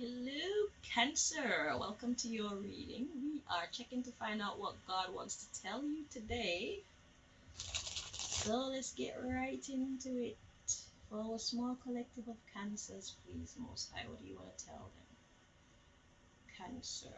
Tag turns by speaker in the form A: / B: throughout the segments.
A: Hello, Cancer. Welcome to your reading. We are checking to find out what God wants to tell you today. So let's get right into it. For our small collective of Cancers, please, Most High, what do you want to tell them? Cancer.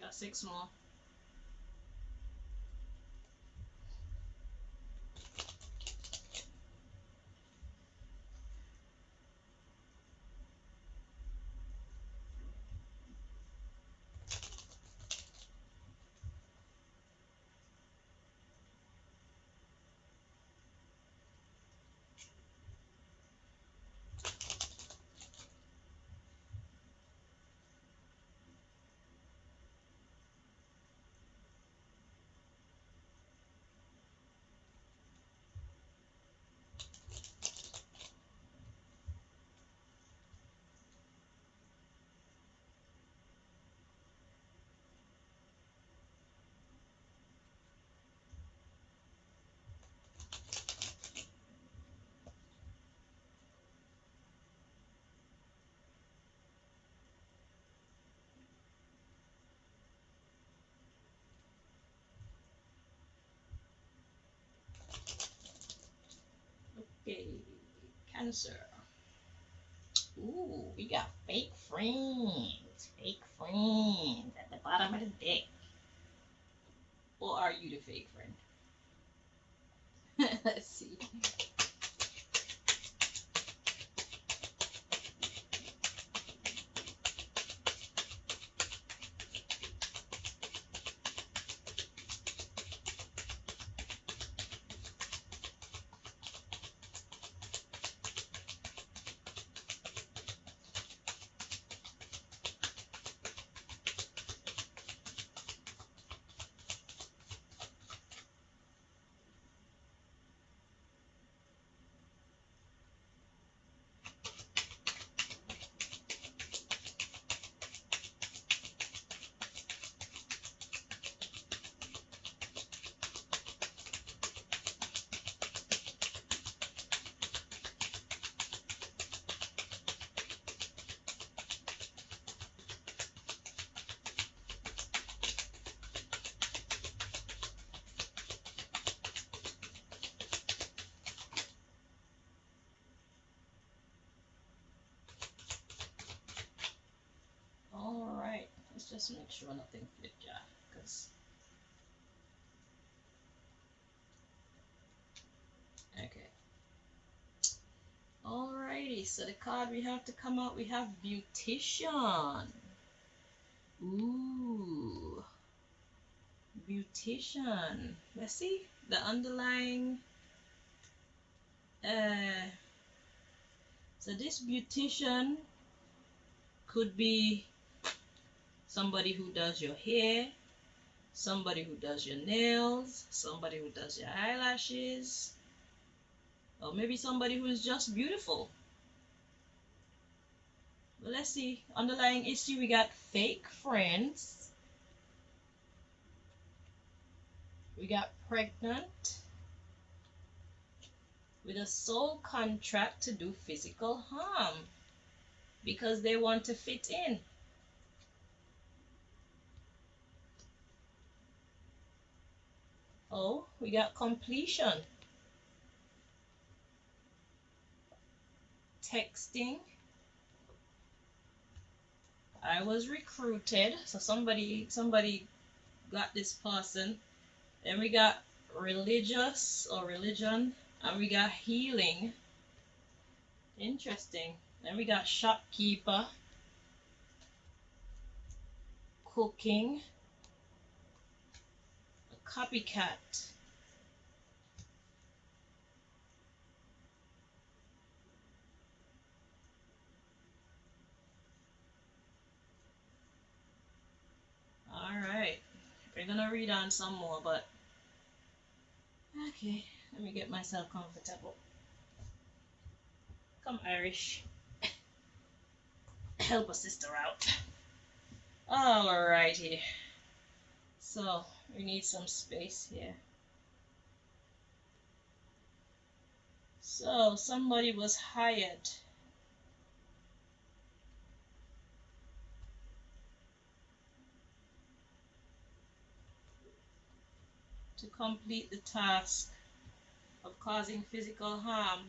A: Got six more. Okay, Cancer. Ooh, we got fake friends. Fake friends at the bottom of the deck. Or are you the fake friend? Let's see. Just make sure nothing flipped, yeah. Because okay. Alrighty, so the card we have to come out, we have beautician. Ooh, beautician. Let's see the underlying. So this beautician could be somebody who does your hair, somebody who does your nails, somebody who does your eyelashes, or maybe somebody who is just beautiful. But let's see, underlying issue, we got fake friends, we got pregnant, with a soul contract to do physical harm because they want to fit in. Oh, we got completion. Texting. I was recruited, so somebody got this person. Then we got religious or religion, and we got healing. Interesting. Then we got shopkeeper, cooking, a copycat. Alright, we're gonna read on some more, but okay, let me get myself comfortable. Come, Irish. Help a sister out. Alrighty. So, we need some space here. So, somebody was hired to complete the task of causing physical harm.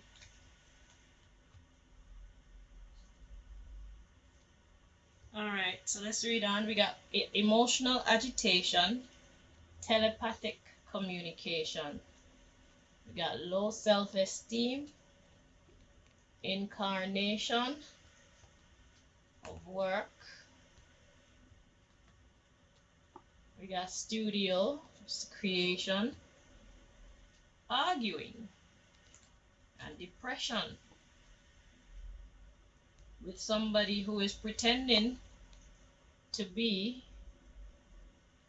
A: Alright, so let's read on. We got emotional agitation, telepathic communication. We got low self-esteem, incarnation of work. We got studio, creation, arguing, and depression with somebody who is pretending to be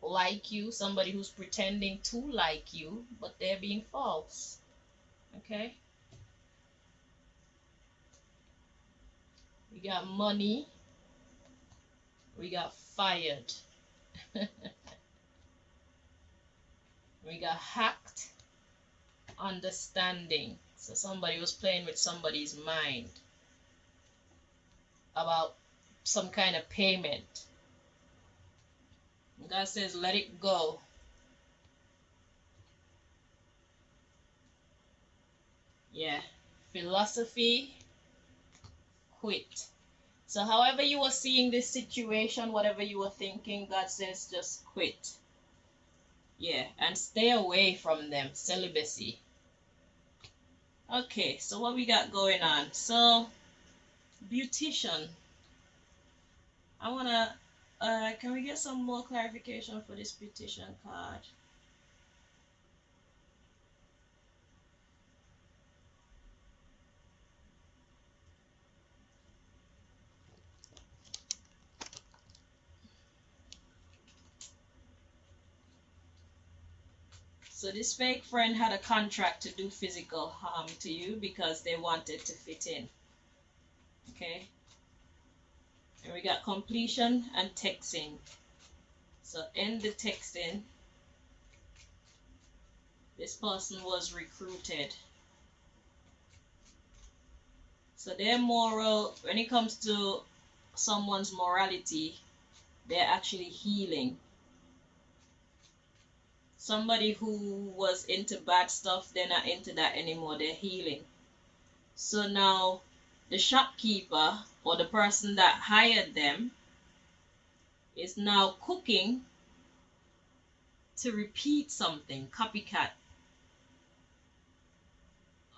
A: like you, somebody who's pretending to like you, but they're being false. Okay? We got money. We got fired. We got hacked. Understanding. So somebody was playing with somebody's mind about some kind of payment. God says, let it go. Yeah. Philosophy, quit. So however you were seeing this situation, whatever you were thinking, God says just quit. Yeah, and stay away from them. Celibacy. Okay, so what we got going on? So, beautician. I wanna, can we get some more clarification for this beautician card? So this fake friend had a contract to do physical harm to you because they wanted to fit in. Okay? And we got completion and texting. So in the texting, this person was recruited. So their moral, when it comes to someone's morality, they're actually healing. Somebody who was into bad stuff, they're not into that anymore, they're healing. So now the shopkeeper or the person that hired them is now cooking to repeat something, copycat.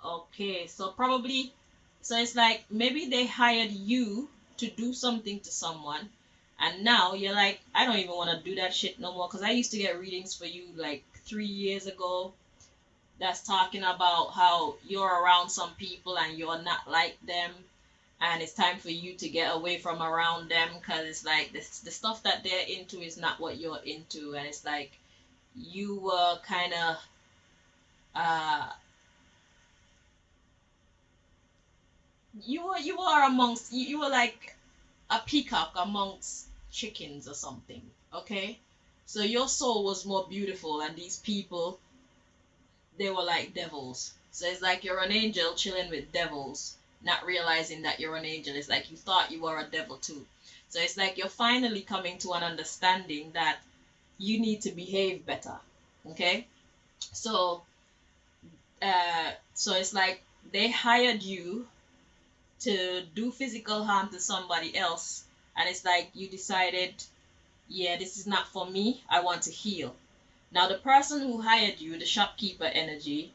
A: Okay, so probably, so it's like maybe they hired you to do something to someone, and now you're like, I don't even want to do that shit no more. Because I used to get readings for you like 3 years ago that's talking about how you're around some people and you're not like them, and it's time for you to get away from around them because it's like this, the stuff that they're into is not what you're into, and it's like you were kind of uh you were amongst you were like a peacock amongst chickens or something. Okay, so your soul was more beautiful, and these people, they were like devils. So it's like you're an angel chilling with devils, not realizing that you're an angel. It's like you thought you were a devil too. So it's like you're finally coming to an understanding that you need to behave better. Okay, so so it's like they hired you to do physical harm to somebody else, and it's like you decided, yeah, this is not for me, I want to heal. Now the person who hired you, the shopkeeper energy,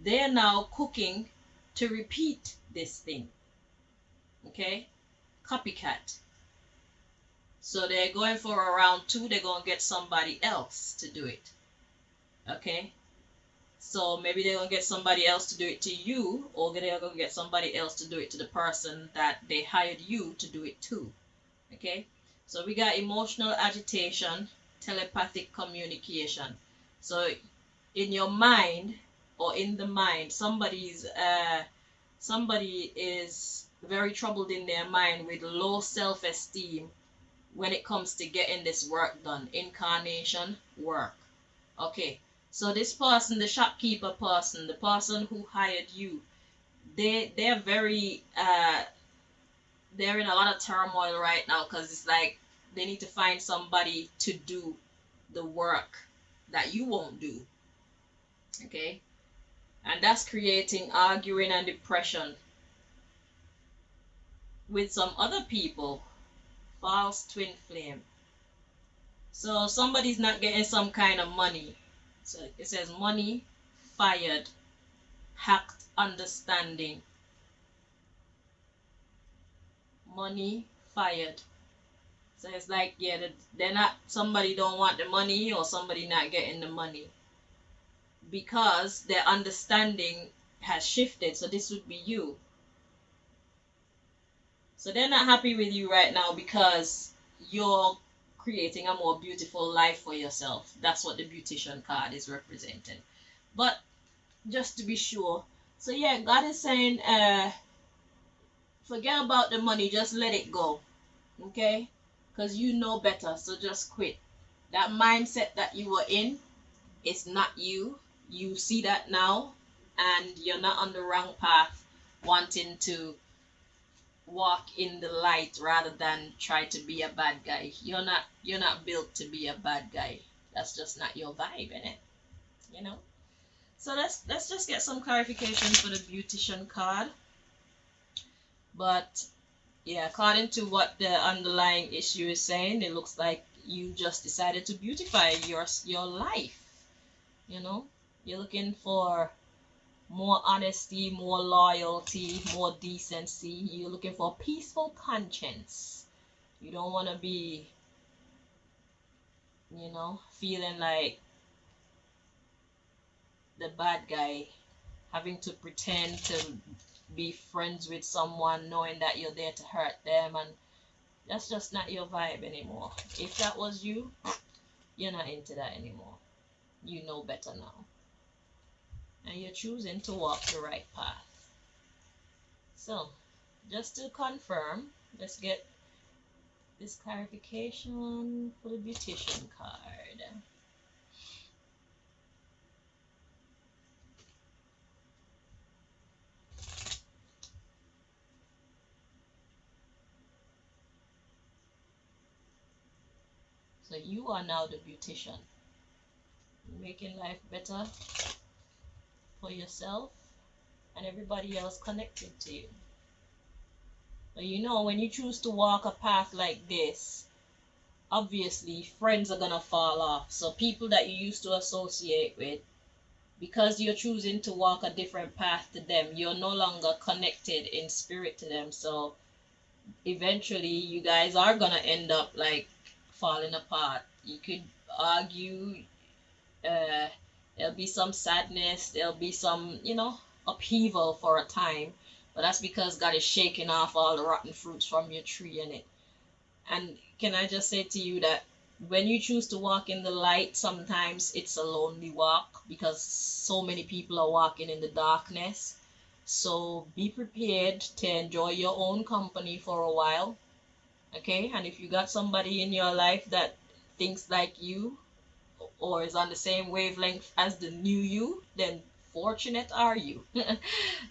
A: they're now cooking to repeat this thing. Okay, copycat. So they're going for a round two, they're going to get somebody else to do it. Okay, so maybe they're going to get somebody else to do it to you, or they're going to get somebody else to do it to the person that they hired you to do it to. Okay, so we got emotional agitation, telepathic communication. So in your mind, or in the mind, somebody is very troubled in their mind with low self-esteem when it comes to getting this work done, incarnation work. Okay, so this person, the shopkeeper person, the person who hired you, they're very they're in a lot of turmoil right now because it's like they need to find somebody to do the work that you won't do. Okay, and that's creating arguing and depression with some other people. False twin flame. So somebody's not getting some kind of money. So it says money, fired, hacked understanding. Money, fired. So it's like, yeah, they're not, somebody don't want the money or somebody not getting the money because their understanding has shifted. So this would be you. So they're not happy with you right now because you're creating a more beautiful life for yourself. That's what the beautician card is representing. But just to be sure, so yeah, God is saying, forget about the money, just let it go. Okay? Because you know better, so just quit. That mindset that you were in, it's not you. You see that now, and you're not on the wrong path, wanting to walk in the light rather than try to be a bad guy. You're not built to be a bad guy. That's just not your vibe, innit? You know? So let's just get some clarification for the beautician card. But yeah, according to what the underlying issue is saying, it looks like you just decided to beautify your life. You know? You're looking for more honesty, more loyalty, more decency. You're looking for a peaceful conscience. You don't want to be, feeling like the bad guy, having to pretend to be friends with someone knowing that you're there to hurt them, and that's just not your vibe anymore. If that was you, you're not into that anymore. You know better now. And you're choosing to walk the right path. So, just to confirm, let's get this clarification for the beautician card. So you are now the beautician. You're making life better for yourself and everybody else connected to you. But when you choose to walk a path like this, obviously friends are gonna fall off. So people that you used to associate with, because you're choosing to walk a different path to them, you're no longer connected in spirit to them. So eventually you guys are gonna end up like falling apart. You could argue, uh there'll be some sadness, there'll be some, upheaval for a time, but that's because God is shaking off all the rotten fruits from your tree in it. And can I just say to you that when you choose to walk in the light, sometimes it's a lonely walk because so many people are walking in the darkness. So be prepared to enjoy your own company for a while. Okay? And if you got somebody in your life that thinks like you or is on the same wavelength as the new you, then fortunate are you.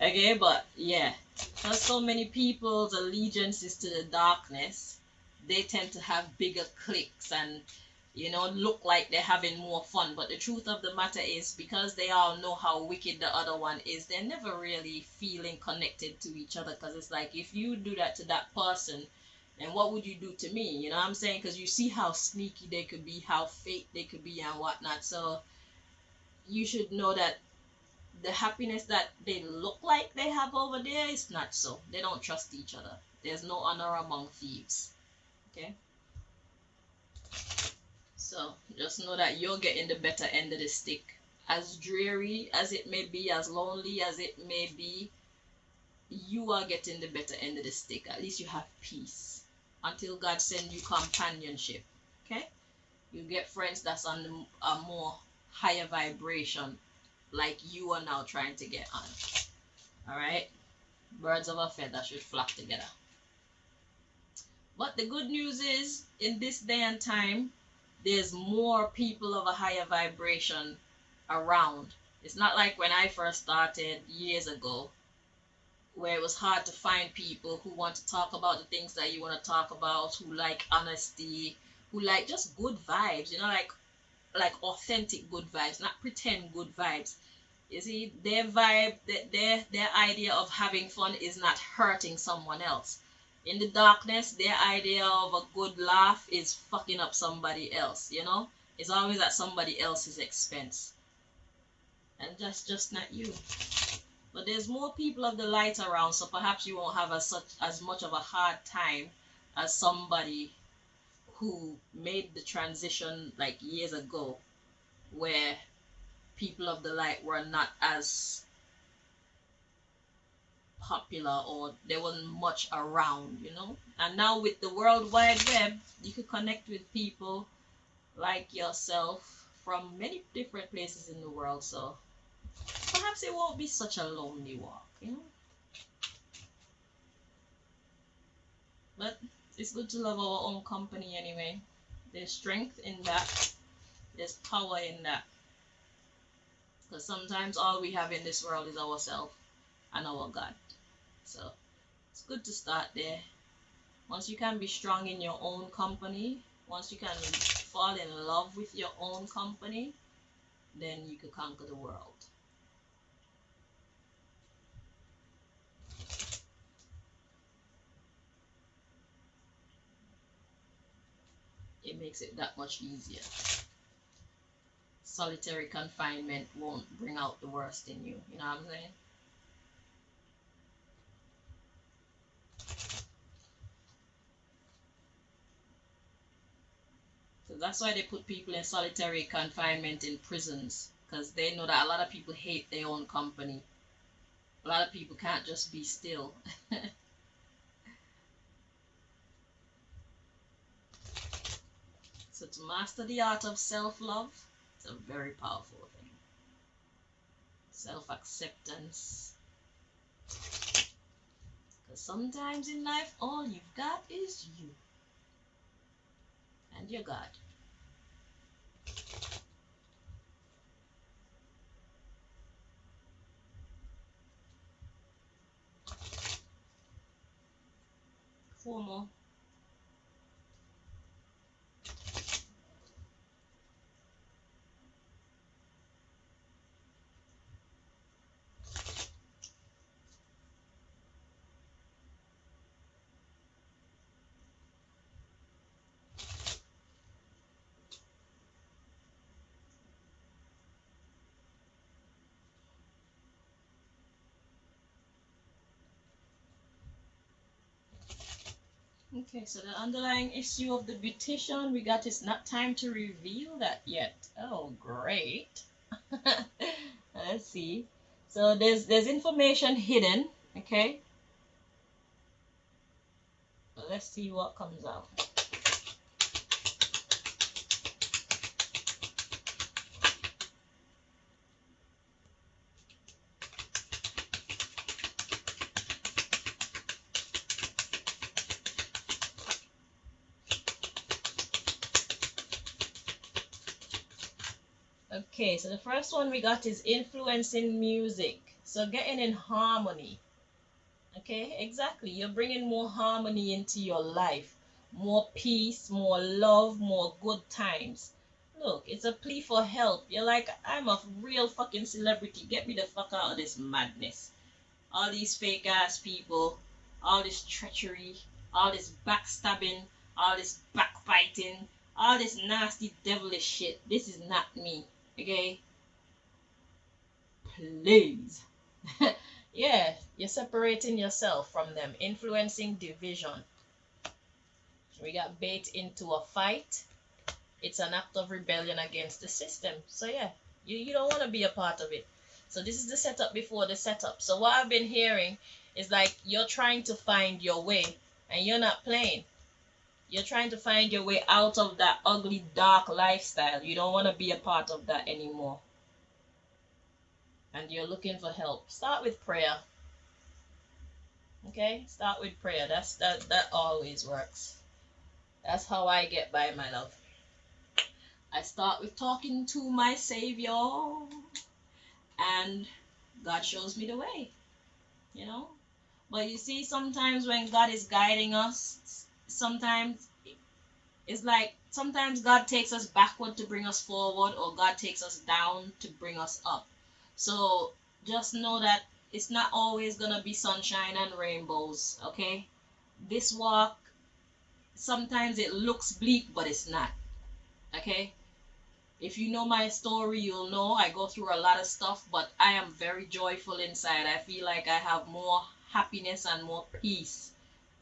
A: Okay? But yeah, because so many people's allegiance is to the darkness, they tend to have bigger cliques and look like they're having more fun. But the truth of the matter is, because they all know how wicked the other one is, they're never really feeling connected to each other. Because it's like, if you do that to that person, then what would you do to me? You know what I'm saying? Because you see how sneaky they could be, how fake they could be, and whatnot. So you should know that the happiness that they look like they have over there is not so. They don't trust each other. There's no honor among thieves. Okay? So just know that you're getting the better end of the stick. As dreary as it may be, as lonely as it may be, you are getting the better end of the stick. At least you have peace until God send you companionship. Okay? You get friends that's on a more higher vibration, like you are now trying to get on. All right? Birds of a feather should flock together. But the good news is, in this day and time, there's more people of a higher vibration around. It's not like when I first started years ago, where it was hard to find people who want to talk about the things that you want to talk about, who like honesty, who like just good vibes, like authentic good vibes, not pretend good vibes. You see, their vibe, their idea of having fun is not hurting someone else. In the darkness, their idea of a good laugh is fucking up somebody else. It's always at somebody else's expense. And that's just not you. But there's more people of the light around, so perhaps you won't have as much of a hard time as somebody who made the transition like years ago, where people of the light were not as popular, or there wasn't much around. And now with the World Wide Web, you could connect with people like yourself from many different places in the world. So perhaps it won't be such a lonely walk. But it's good to love our own company anyway. There's strength in that, there's power in that. Because sometimes all we have in this world is ourselves and our God. So it's good to start there. Once you can be strong in your own company, once you can fall in love with your own company, then you could conquer the world. It makes it that much easier. Solitary confinement won't bring out the worst in you. You know what I'm saying? So that's why they put people in solitary confinement in prisons, because they know that a lot of people hate their own company. A lot of people can't just be still. So to master the art of self-love, it's a very powerful thing. Self-acceptance. Because sometimes in life, all you've got is you and your God. Four more. Okay, so the underlying issue of the beautician we got is not time to reveal that yet. Oh, great. Let's see. So there's information hidden. Okay. Let's see what comes out. Okay, so the first one we got is influencing music. So getting in harmony. Okay, exactly. You're bringing more harmony into your life, more peace, more love, more good times. Look, it's a plea for help. You're like, I'm a real fucking celebrity. Get me the fuck out of this madness. All these fake ass people, all this treachery, all this backstabbing, all this backbiting, all this nasty devilish shit. This is not me. Okay? Please. Yeah, you're separating yourself from them, influencing division. We got bait into a fight. It's an act of rebellion against the system. So yeah, you don't want to be a part of it. So this is the setup before the setup. So what I've been hearing is like you're trying to find your way and you're not playing. You're trying to find your way out of that ugly, dark lifestyle. You don't want to be a part of that anymore. And you're looking for help. Start with prayer. Okay? Start with prayer. That always works. That's how I get by, my love. I start with talking to my Savior, and God shows me the way, you know. But you see, sometimes when God is guiding us, sometimes it's like sometimes God takes us backward to bring us forward, or God takes us down to bring us up. So just know that it's not always gonna be sunshine and rainbows, okay? This walk, sometimes it looks bleak, but it's not, okay? If you know my story, you'll know I go through a lot of stuff, but I am very joyful inside. I feel like I have more happiness and more peace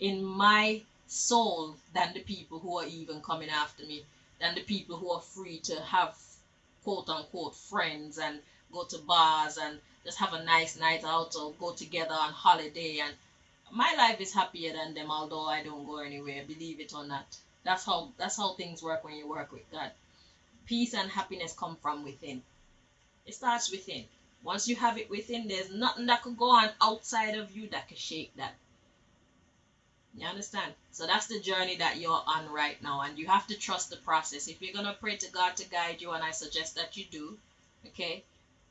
A: in my soul than the people who are even coming after me, than the people who are free to have quote unquote friends and go to bars and just have a nice night out or go together on holiday. And my life is happier than them, although I don't go anywhere, believe it or not. That's how things work when you work with God. Peace and happiness come from within. It starts within. Once you have it within, there's nothing that could go on outside of you that could shake that. You understand? So that's the journey that you're on right now, and you have to trust the process. If you're gonna pray to God to guide you, and I suggest that you do, okay,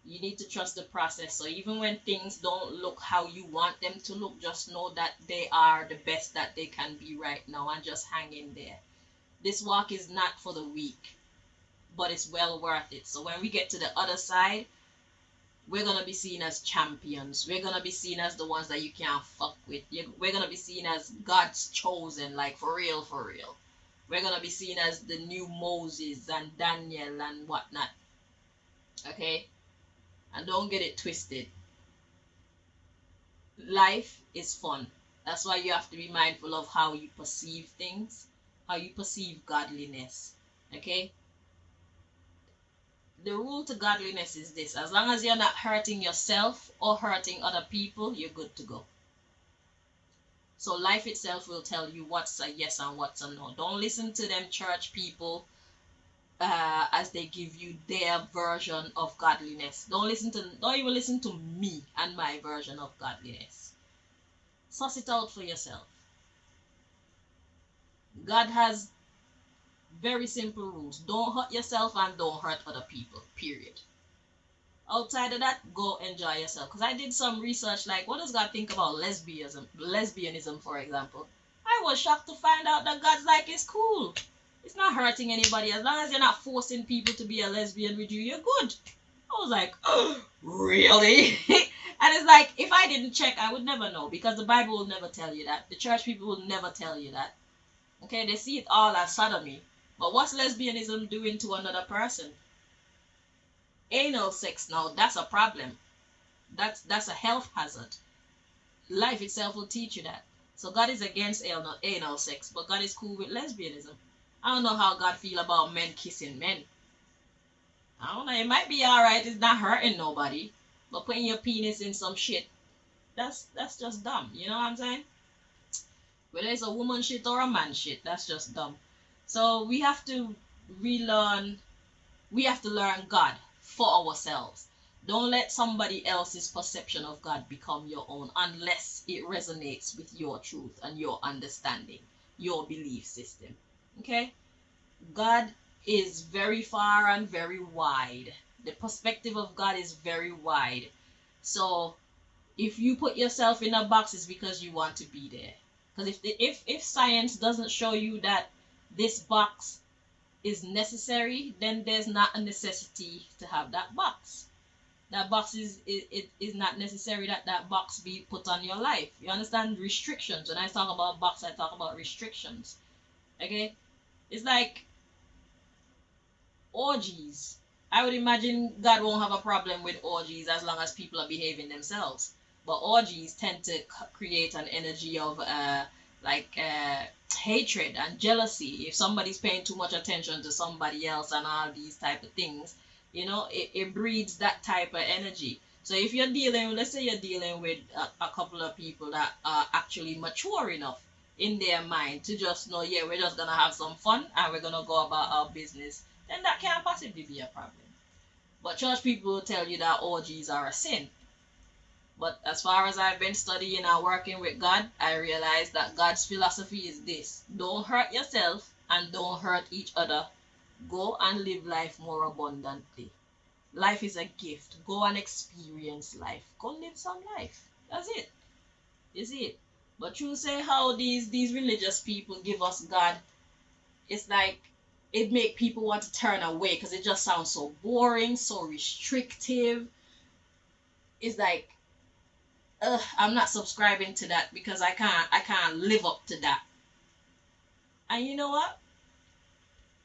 A: you need to trust the process. So even when things don't look how you want them to look, just know that they are the best that they can be right now, and just hang in there. This walk is not for the weak, but it's well worth it. So when we get to the other side, we're gonna be seen as champions. We're gonna be seen as the ones that you can't fuck with. We're gonna be seen as God's chosen, like for real, for real. We're gonna be seen as the new Moses and Daniel and whatnot. Okay? And don't get it twisted. Life is fun. That's why you have to be mindful of how you perceive things, how you perceive godliness. Okay? The rule to godliness is this: as long as you're not hurting yourself or hurting other people, you're good to go. So life itself will tell you what's a yes and what's a no. Don't listen to them church people as they give you their version of godliness. Don't even listen to me and my version of godliness. Suss it out for yourself. God has very simple rules. Don't hurt yourself and don't hurt other people. Period. Outside of that, go enjoy yourself. Because I did some research, like what does God think about lesbianism, for example. I was shocked to find out that God's like, it's cool. It's not hurting anybody. As long as you're not forcing people to be a lesbian with you, you're good. I was like, oh, really? And it's like, if I didn't check, I would never know, because the Bible will never tell you that. The church people will never tell you that. Okay, they see it all as sodomy. But what's lesbianism doing to another person? Anal sex now, that's a problem. That's a health hazard. Life itself will teach you that. So God is against anal sex, but God is cool with lesbianism. I don't know how God feel about men kissing men. I don't know. It might be alright. It's not hurting nobody, but putting your penis in some shit, that's just dumb. You know what I'm saying? Whether it's a woman shit or a man shit, that's just dumb. So we have to relearn. We have to learn God for ourselves. Don't let somebody else's perception of God become your own unless it resonates with your truth and your understanding, your belief system. Okay? God is very far and very wide. The perspective of God is very wide. So if you put yourself in a box, it's because you want to be there. Because if science doesn't show you that this box is necessary, then there's not a necessity to have that box. That box is not necessary that that box be put on your life. You understand? Restrictions. When I talk about box, I talk about restrictions. Okay? It's like orgies. I would imagine God won't have a problem with orgies as long as people are behaving themselves. But orgies tend to create an energy of like hatred and jealousy. If somebody's paying too much attention to somebody else and all these type of things, it breeds that type of energy. So if you're dealing, let's say you're dealing with a couple of people that are actually mature enough in their mind to just know, yeah, we're just gonna have some fun and we're gonna go about our business, then that can't possibly be a problem. But church people will tell you that orgies are a sin. But as far as I've been studying and working with God, I realize that God's philosophy is this: don't hurt yourself and don't hurt each other. Go and live life more abundantly. Life is a gift. Go and experience life. Go live some life. That's it. You see it? But you say how these religious people give us God, it's like it make people want to turn away because it just sounds so boring, so restrictive. It's like, I'm not subscribing to that because I can't live up to that. And you know what?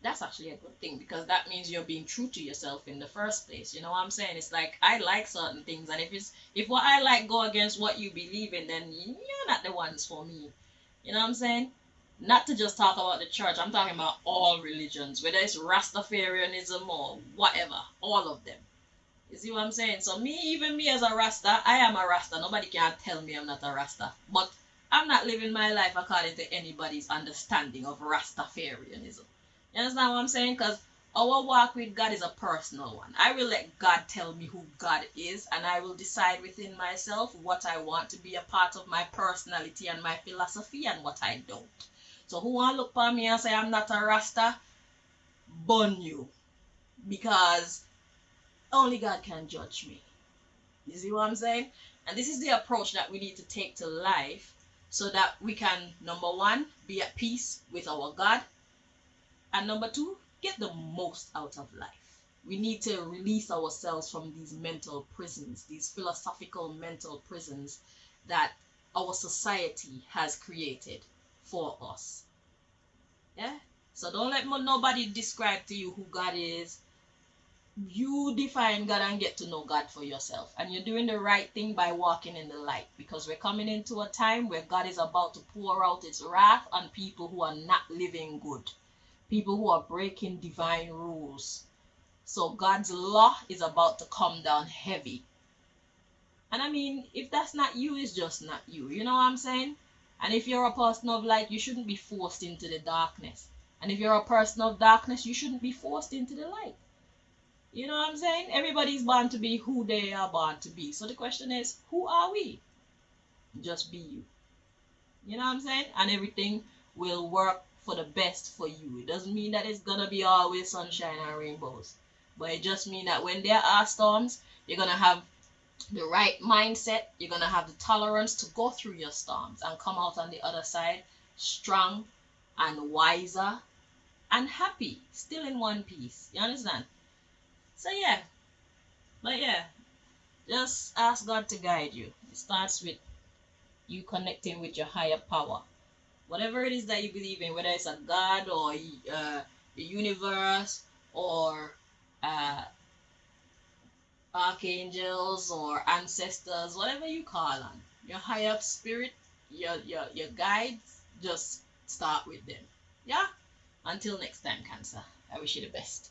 A: That's actually a good thing because that means you're being true to yourself in the first place. You know what I'm saying? It's like I like certain things, and if what I like go against what you believe in, then you're not the ones for me. You know what I'm saying? Not to just talk about the church, I'm talking about all religions, whether it's Rastafarianism or whatever, all of them. You see what I'm saying? So even me as a Rasta, I am a Rasta. Nobody can tell me I'm not a Rasta. But I'm not living my life according to anybody's understanding of Rastafarianism. You understand what I'm saying? Because our walk with God is a personal one. I will let God tell me who God is, and I will decide within myself what I want to be a part of my personality and my philosophy and what I don't. So who want to look for me and say I'm not a Rasta? Bun you. Because only God can judge me. You see what I'm saying? And this is the approach that we need to take to life so that we can, number one, be at peace with our God, and number two, get the most out of life. We need to release ourselves from these mental prisons, these philosophical mental prisons that our society has created for us. Yeah? So don't let nobody describe to you who God is. You define God and get to know God for yourself. And you're doing the right thing by walking in the light, because we're coming into a time where God is about to pour out its wrath on people who are not living good, people who are breaking divine rules. So God's law is about to come down heavy. And I mean, if that's not you, it's just not you. You know what I'm saying? And if you're a person of light, you shouldn't be forced into the darkness. And if you're a person of darkness, you shouldn't be forced into the light. You know what I'm saying? Everybody's born to be who they are born to be. So the question is, who are we? Just be you. You know what I'm saying? And everything will work for the best for you. It doesn't mean that it's gonna be always sunshine and rainbows. But it just means that when there are storms, you're gonna have the right mindset. You're gonna have the tolerance to go through your storms and come out on the other side strong and wiser and happy, still in one piece. You understand? So yeah, but yeah, just ask God to guide you. It starts with you connecting with your higher power. Whatever it is that you believe in, whether it's a God or the universe or uh, archangels or ancestors, whatever you call them, your higher spirit, your guides, just start with them. Yeah. Until next time, Cancer. I wish you the best.